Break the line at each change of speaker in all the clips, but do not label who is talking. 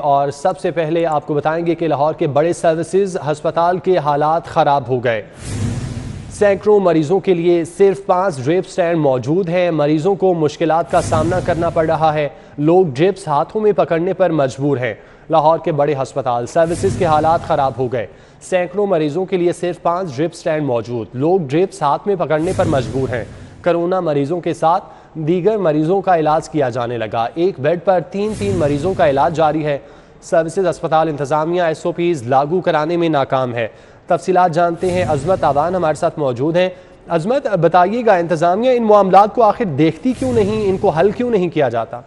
और सबसे पहले आपको बताएंगे कि लाहौर के बड़े सर्विसेज अस्पताल के हालात ख़राब हो गए। सैकड़ों मरीजों के लिए सिर्फ 5 ड्रिप स्टैंड मौजूद हैं। मरीजों को मुश्किलात का सामना करना पड़ रहा है। लोग ड्रिप्स हाथों में पकड़ने पर मजबूर हैं। लाहौर के बड़े अस्पताल सर्विसेज के हालात ख़राब हो गए। सैकड़ों मरीजों के लिए सिर्फ 5 ड्रिप स्टैंड मौजूद। लोग ड्रिप्स हाथ में पकड़ने पर मजबूर हैं। कोरोना मरीजों के साथ दीगर मरीजों का इलाज किया जाने लगा। एक बेड पर 3-3 मरीजों का इलाज जारी है। सर्विसेज अस्पताल इंतजामिया SOPs लागू कराने में नाकाम है। तफसीलात जानते हैं, अजमत आवान हमारे साथ मौजूद हैं। अजमत, बताइएगा इंतजामिया इन मामलात को आखिर देखती क्यों नहीं, इनको हल क्यों नहीं किया जाता?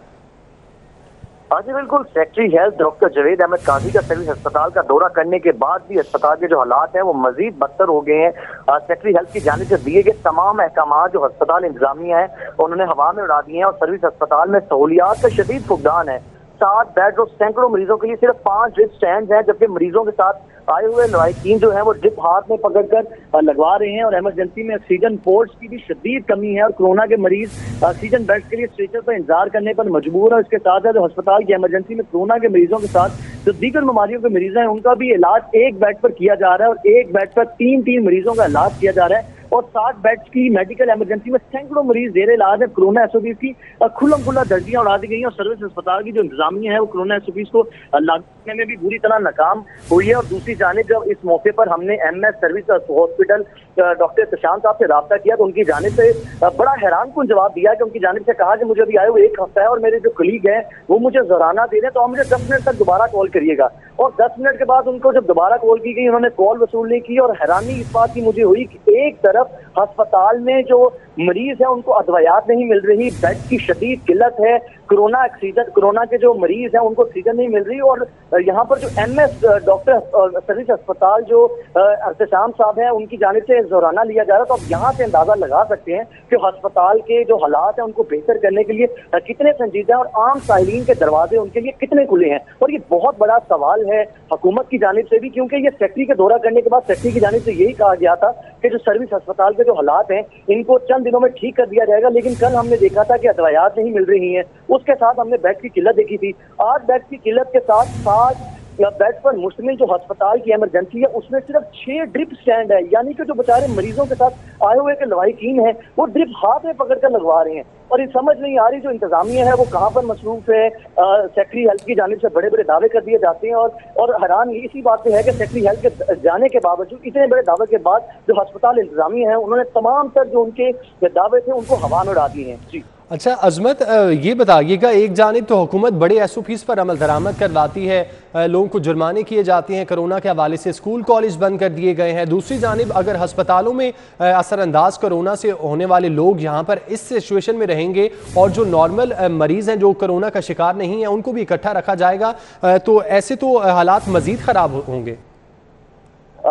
हाँ जी बिल्कुल, secretary health doctor Javed Ahmad Kazi का सर्विस अस्पताल का दौरा करने के बाद भी अस्पताल के जो हालात हैं वो मजीद बदतर हो गए हैं। सेक्रेटरी हेल्थ की जानिब से दिए गए तमाम अहकाम जो अस्पताल इंतजामिया है उन्होंने हवा में उड़ा दिए हैं और सर्विस अस्पताल में सहूलियात का शदीद फुकदान है। 7 बेड और सैकड़ों मरीजों के लिए सिर्फ 5 ड्रिप स्टैंड हैं, जबकि मरीजों के साथ आए हुए लवाहिकीन जो है वो ड्रिप हाथ में पकड़कर लगवा रहे हैं। और इमरजेंसी में ऑक्सीजन पोर्ट्स की भी शदीद कमी है और कोरोना के मरीज ऑक्सीजन बेड्स के लिए स्ट्रेचर पर इंतजार करने पर मजबूर है। इसके साथ जो अस्पताल की इमरजेंसी में कोरोना के मरीजों के साथ जो दीगर बीमारियों के मरीज हैं उनका भी इलाज एक बेड पर किया जा रहा है और एक बेड पर 3-3 मरीजों का इलाज किया जा रहा है। और 60 बेड्स की मेडिकल इमरजेंसी में सैकड़ों मरीज जेर इलाज है। कोरोना SOPs की खुल्लम खुल्ला धज्जियां उड़ा दी गई हैं और सर्विस अस्पताल की जो इंतजामिया है वो कोरोना SOPs को लागू करने में भी बुरी तरह नाकाम हुई है। और दूसरी जानिब जब इस मौके पर हमने MS सर्विस हॉस्पिटल डॉक्टर प्रशांत साहब से रब्ता किया तो उनकी जानिब से बड़ा हैरानकुन जवाब दिया कि उनकी जानिब से कहा कि मुझे अभी आए हुए 1 हफ्ता है और मेरे जो कलीग हैं वो मुझे ज़राना दे रहे हैं, तो आप मुझे 10 मिनट तक दोबारा कॉल करिएगा। और 10 मिनट के बाद उनको जब दोबारा कॉल की गई उन्होंने कॉल वसूल नहीं की। और हैरानी इस बात की मुझे हुई कि एक तरफ अस्पताल में जो मरीज है उनको अदवायात नहीं मिल रही, बेड की शदीद किल्लत है, कोरोना के जो मरीज हैं उनको ऑक्सीजन नहीं मिल रही। और यहाँ पर जो MS डॉक्टर सर्विस अस्पताल जो अरतशाम साहब हैं उनकी जानिब से ज़राना लिया जा रहा है। तो आप यहाँ से अंदाजा लगा सकते हैं कि अस्पताल के जो हालात हैं उनको बेहतर करने के लिए कितने संजीदा हैं और आम साहिलीन के दरवाजे उनके लिए कितने खुले हैं। और ये बहुत बड़ा सवाल है हुकूमत की जानिब से भी, क्योंकि ये सेक्रेटरी के दौरा करने के बाद सेक्रेटरी की जानिब से यही कहा गया था कि जो सर्विस अस्पताल के जो हालात हैं इनको चंद दिनों में ठीक कर दिया जाएगा। लेकिन कल हमने देखा था कि अदवायात नहीं मिल रही हैं, उसके साथ हमने बेड की किल्लत देखी थी। 8 बेड की किल्लत के साथ 7 बेड पर मुश्तमिल जो अस्पताल की इमरजेंसी है उसमें सिर्फ 6 ड्रिप स्टैंड है। यानी कि जो बेचारे मरीजों के साथ आए हुए के लवाहिकीन हैं वो ड्रिप हाथ में पकड़कर लगवा रहे हैं। और ये समझ नहीं आ रही जो इंतजामिया है वो कहाँ पर मसरूफ है। सेक्रेटरी हेल्थ की जानिब से बड़े बड़े दावे कर दिए जाते हैं और हैरान इसी बात पे है कि सेक्रेटरी हेल्थ के जाने के बावजूद, इतने बड़े दावे के बाद जो अस्पताल इंतजामिया है उन्होंने तमाम तर जो उनके दावे थे उनको हवा में उड़ा दिए हैं। जी
अच्छा अजमत, ये बताइएगा, एक जानिब तो हुकूमत बड़े SOPs पर अमल दरामद करवाती है, लोगों को जुर्माने किए जाते हैं, कोरोना के हवाले से स्कूल कॉलेज बंद कर दिए गए हैं। दूसरी जानिब अगर अस्पतालों में असरअंदाज कोरोना से होने वाले लोग यहाँ पर इस सिचुएशन में रहेंगे और जो नॉर्मल मरीज़ हैं जो कोरोना का शिकार नहीं है उनको भी इकट्ठा रखा जाएगा, तो ऐसे तो हालात मज़ीद ख़राब होंगे।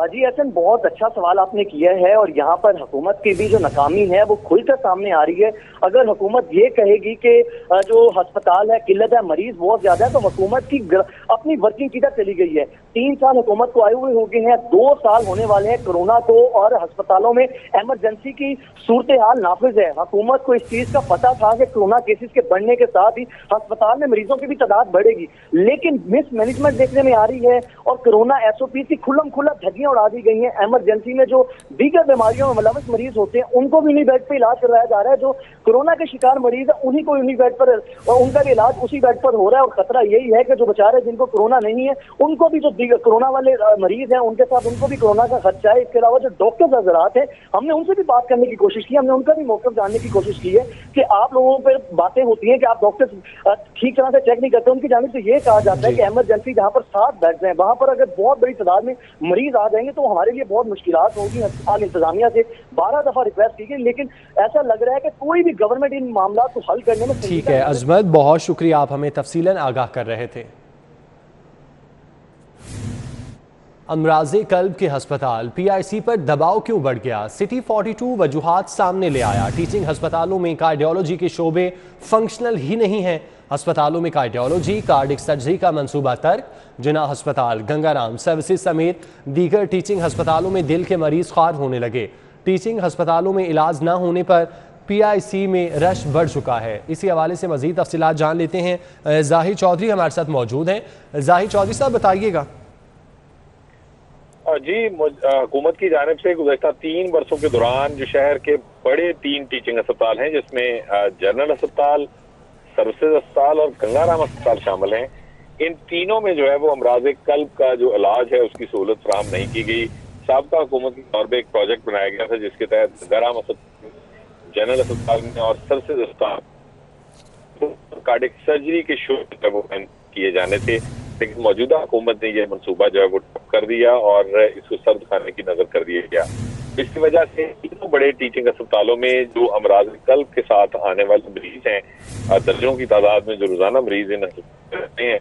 जी हसन, बहुत अच्छा सवाल आपने किया है और यहाँ पर हुकूमत की भी जो नाकामी है वो खुलकर सामने आ रही है। अगर हुकूमत ये कहेगी कि जो अस्पताल है किल्लत है, मरीज बहुत ज्यादा है, तो हुकूमत की अपनी वर्किंग किधर चली गई है। 3 साल हुकूमत को आए हुए हो गए हैं, 2 साल होने वाले हैं कोरोना को और अस्पतालों में इमरजेंसी की सूरत हाल नाफिज है। हुकूमत को इस चीज का पता था कि कोरोना केसेस के बढ़ने के साथ ही अस्पताल में मरीजों की भी तादाद बढ़ेगी, लेकिन मिस मैनेजमेंट देखने में आ रही है और कोरोना SOP की खुल्लम खुल्ला धज्जियां उड़ा दी गई हैं। इमरजेंसी में जो दीगर बीमारियों में मुलविस मरीज होते हैं उनको भी उन्हीं बेड पर इलाज करवाया जा रहा है। जो कोरोना के शिकार मरीज है उन्हीं को उन्हीं बेड पर और उनका भी इलाज उसी बेड पर हो रहा है। और खतरा यही है कि जो बेचारे जिनको कोरोना नहीं है उनको भी जो कोरोना वाले मरीज हैं उनके साथ उनको भी कोरोना का खर्चा है। इसके अलावा जो डॉक्टर्स हजरात हैं हमने उनसे भी बात करने की कोशिश की, हमने उनका भी मौक़िफ़ जानने की कोशिश की है कि आप लोगों पर बातें होती हैं कि आप डॉक्टर्स ठीक तरह से चेक नहीं करते। उनकी जानिब से ये कहा जाता है कि इमरजेंसी जहाँ पर 7 बेड्स हैं वहां पर अगर बहुत बड़ी तादाद में मरीज आ जाएंगे तो हमारे लिए बहुत मुश्किलात होगी। अस्पताल इंतजामिया से 12 दफा रिक्वेस्ट की गई, लेकिन ऐसा लग रहा है कि कोई भी गवर्नमेंट इन मामला को हल करने में।
ठीक है अजमत, बहुत शुक्रिया, आप हमें तफसीलन आगाह कर रहे थे। अमराज़े कल्ब के अस्पताल PIC पर दबाव क्यों बढ़ गया? सिटी 42 वजूहात सामने ले आया। टीचिंग अस्पतालों में कार्डियोलॉजी के शोबे फंक्शनल ही नहीं हैं। अस्पतालों में कार्डियोलॉजी, कार्डिक सर्जरी का मंसूबा तर्क। जिना अस्पताल, गंगाराम सर्विसेज समेत दीगर टीचिंग अस्पतालों में दिल के मरीज ख्वार होने लगे। टीचिंग अस्पतालों में इलाज न होने पर PIC में रश बढ़ चुका है। इसी हवाले से मज़ीद तफसीलात जान लेते हैं। जाहिर चौधरी हमारे साथ मौजूद हैं। जाहिर चौधरी साहब बताइएगा।
जी, हुकूमत की जानिब से गुज़श्ता 3 वर्षों के दौरान जो शहर के बड़े 3 टीचिंग अस्पताल हैं, जिसमें जनरल अस्पताल, सर्विसेज अस्पताल और गंगाराम अस्पताल शामिल हैं, इन तीनों में जो है वो अमराज कल्ब का जो इलाज है उसकी सहूलत फराहम नहीं की गई। साबका हुकूमत के तौर पर एक प्रोजेक्ट बनाया गया था जिसके तहत गंगाराम अस्पताल, जनरल अस्पताल में और सर्विसेज अस्पताल कार्डियक सर्जरी के शुरू वो किए जाने थे, लेकिन मौजूदा हुकूमत ने यह मनसूबा जो है वो ठप कर दिया और इसको सर्द खाने की नजर कर दिया गया। इसकी वजह से तीनों बड़े टीचिंग अस्पतालों में जो अमराज कल्ब के साथ आने वाले मरीज हैं, दर्जनों की तादाद में जो रोजाना मरीज इन रहते हैं,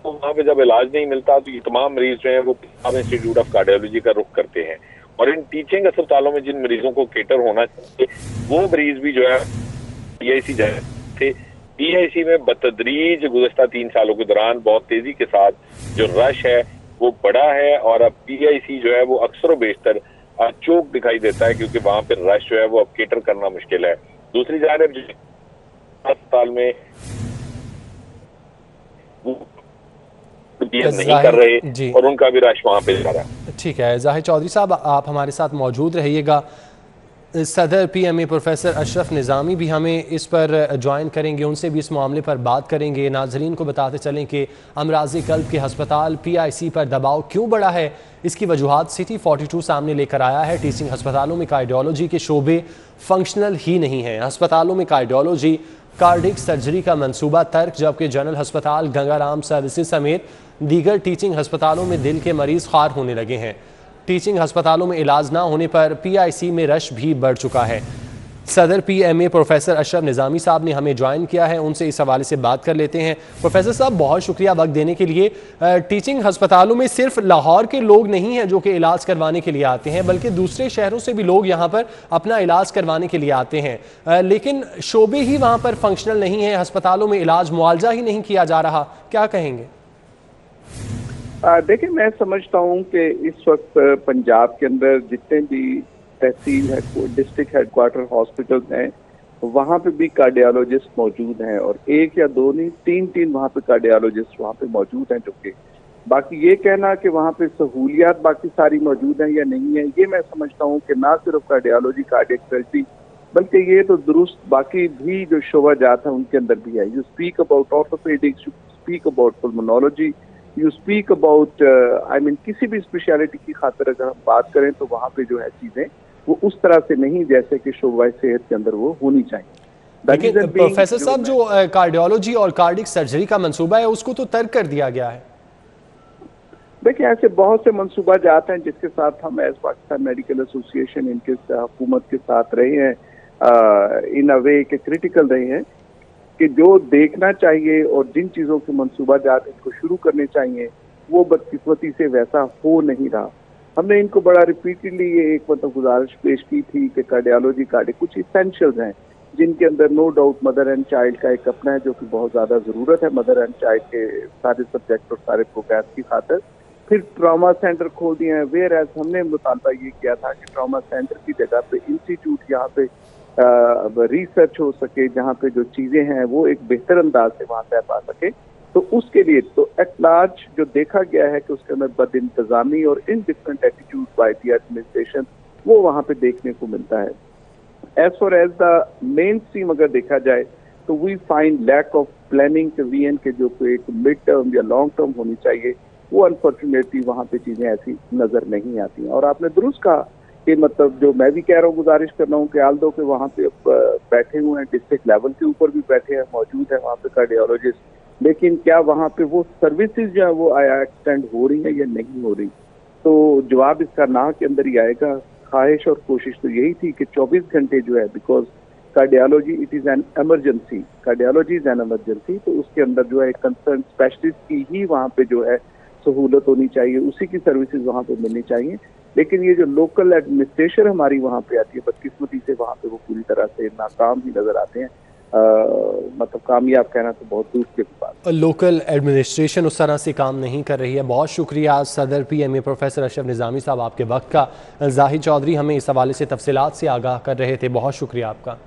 तो वहाँ पे जब इलाज नहीं मिलता तो ये तमाम मरीज जो है वो पंजाब इंस्टीट्यूट ऑफ कार्डियोलॉजी का रुख करते हैं। और इन टीचिंग अस्पतालों में जिन मरीजों को केटर होना चाहिए वो मरीज भी जो है PIC थे। PIC में बतदरीज गुज़श्ता 3 सालों के दौरान बहुत तेजी के साथ जो रश है वो बढ़ा है और अब PIC जो है वो अक्सर बेशतर चौक दिखाई देता है, क्योंकि वहां पर रश जो है वो अब केटर करना मुश्किल है। दूसरी जानिब अस्पताल में नहीं कर रहे और उनका भी रश वहां पे जा रहा है।
ठीक है जाहिर चौधरी साहब, आप हमारे साथ मौजूद रहिएगा। सदर PMA प्रोफेसर अशरफ निज़ामी भी हमें इस पर ज्वाइन करेंगे, उनसे भी इस मामले पर बात करेंगे। नाज़रीन को बताते चलें कि अमराज़ कल्ब के हस्पताल PIC पर दबाव क्यों बढ़ा है, इसकी वजूहात सिटी 42 सामने लेकर आया है। टीचिंग हस्पतालों में कार्डियोलॉजी के शोबे फंक्शनल ही नहीं हैं। हस्पतालों में कार्डियोलॉजी, कार्डिक सर्जरी का मंसूबा तर्क, जबकि जनरल हस्पताल, गंगाराम सर्विसेज समेत दीगर टीचिंग हस्पतालों में दिल के मरीज ख्वार होने लगे हैं। टीचिंग हस्पतालों में इलाज ना होने पर PIC में रश भी बढ़ चुका है। सदर PMA प्रोफेसर अशरफ निज़ामी साहब ने हमें ज्वाइन किया है, उनसे इस हवाले से बात कर लेते हैं। प्रोफेसर साहब बहुत शुक्रिया वक्त देने के लिए। टीचिंग हस्पतालों में सिर्फ लाहौर के लोग नहीं हैं जो कि इलाज करवाने के लिए आते हैं, बल्कि दूसरे शहरों से भी लोग यहाँ पर अपना इलाज करवाने के लिए आते हैं, लेकिन शोबे ही वहाँ पर फंक्शनल नहीं है। हस्पतालों में इलाज मुआवजा ही नहीं किया जा रहा, क्या कहेंगे?
देखिए, मैं समझता हूँ कि इस वक्त पंजाब के अंदर जितने भी तहसील है, डिस्ट्रिक्ट हेडक्वार्टर हॉस्पिटल्स हैं, वहाँ पे भी कार्डियोलॉजिस्ट मौजूद हैं और 1 या 2 नहीं 3 वहाँ पे कार्डियोलॉजिस्ट वहाँ पे मौजूद हैं। जो कि बाकी ये कहना कि वहाँ पे सहूलियात बाकी सारी मौजूद हैं या नहीं है, ये मैं समझता हूँ कि ना सिर्फ कार्डियोलॉजी, कार्डियक सर्जरी, बल्कि ये तो दुरुस्त बाकी भी जो शोबा जात है उनके अंदर भी है। You speak about orthopaedics, you speak about pulmonology, you speak about किसी भी स्पेशलिटी की खातिर अगर हम बात करें तो वहाँ पे जो है चीजें वो उस तरह से नहीं जैसे कि शोबा सेहत के अंदर वो होनी चाहिए।
लेकिन प्रोफेसर साहब, जो कार्डियोलॉजी और कार्डिक सर्जरी का मंसूबा है उसको तो तर्क कर दिया गया है।
देखिए, ऐसे बहुत से मंसूबा जाते हैं जिसके साथ हम एज पाकिस्तान मेडिकल एसोसिएशन इनके हुकूमत के साथ रहे हैं, इन अ वे के क्रिटिकल रहे हैं कि जो देखना चाहिए और जिन चीज़ों के मंसूबा जात इनको शुरू करने चाहिए वो बदकिस्मती से वैसा हो नहीं रहा। हमने इनको बड़ा रिपीटेडली ये एक गुजारिश पेश की थी कि कार्डियोलॉजी कार्डिक कुछ इसेंशियल्स हैं जिनके अंदर no doubt mother and child का एक अपना है जो कि बहुत ज़्यादा ज़रूरत है मदर एंड चाइल्ड के सारे सब्जेक्ट और सारे प्रोग्राम की खातिर। फिर ट्रामा सेंटर खोल दिए हैं, वेयर एज हमने मुतालबा ये किया था कि ट्रामा सेंटर की जगह पे इंस्टीट्यूट यहाँ पे रिसर्च हो सके, जहाँ पे जो चीज़ें हैं वो एक बेहतर अंदाज से वहाँ तय पा सके। तो उसके लिए तो एट लार्ज जो देखा गया है कि उसके अंदर बद इंतजामी और indifferent attitude by the administration वो वहाँ पे देखने को मिलता है। As far as the mainstream अगर देखा जाए तो we find lack of planning के वीएन के जो एक मिड टर्म या लॉन्ग टर्म होनी चाहिए वो अनफॉर्चुनेटली वहाँ पे चीजें ऐसी नजर नहीं आती हैं। और आपने दुरुस्त कहा कि मतलब जो मैं भी कह रहा हूँ, गुजारिश कर रहा हूँ कि आल दो के वहाँ पे बैठे हुए हैं, डिस्ट्रिक्ट लेवल के ऊपर भी बैठे हैं, मौजूद है वहाँ पे कार्डियोलॉजिस्ट, लेकिन क्या वहाँ पे वो सर्विसेज जो है वो आया एक्सटेंड हो रही है या नहीं हो रही? तो जवाब इसका ना के अंदर ही आएगा। ख्वाहिश और कोशिश तो यही थी कि 24 घंटे जो है, because cardiology it is an emergency, cardiology is an emergency, तो उसके अंदर जो है कंसर्न स्पेशलिस्ट की ही वहाँ पे जो है सहूलत होनी चाहिए, उसी की सर्विसेज वहाँ पे मिलनी चाहिए। लेकिन ये जो लोकल एडमिनिस्ट्रेशन हमारी वहाँ पे आती है, बदकिस्मती से वहाँ पे वो पूरी तरह से नाकाम ही नजर आते हैं। मतलब कामयाब कहना तो बहुत दूर की बात।
लोकल एडमिनिस्ट्रेशन उस तरह से काम नहीं कर रही है। बहुत शुक्रिया सदर PMA प्रोफेसर अशरफ निज़ामी साहब आपके वक्त का। जाहिर चौधरी हमें इस हवाले से तफसीलात से आगाह कर रहे थे, बहुत शुक्रिया आपका।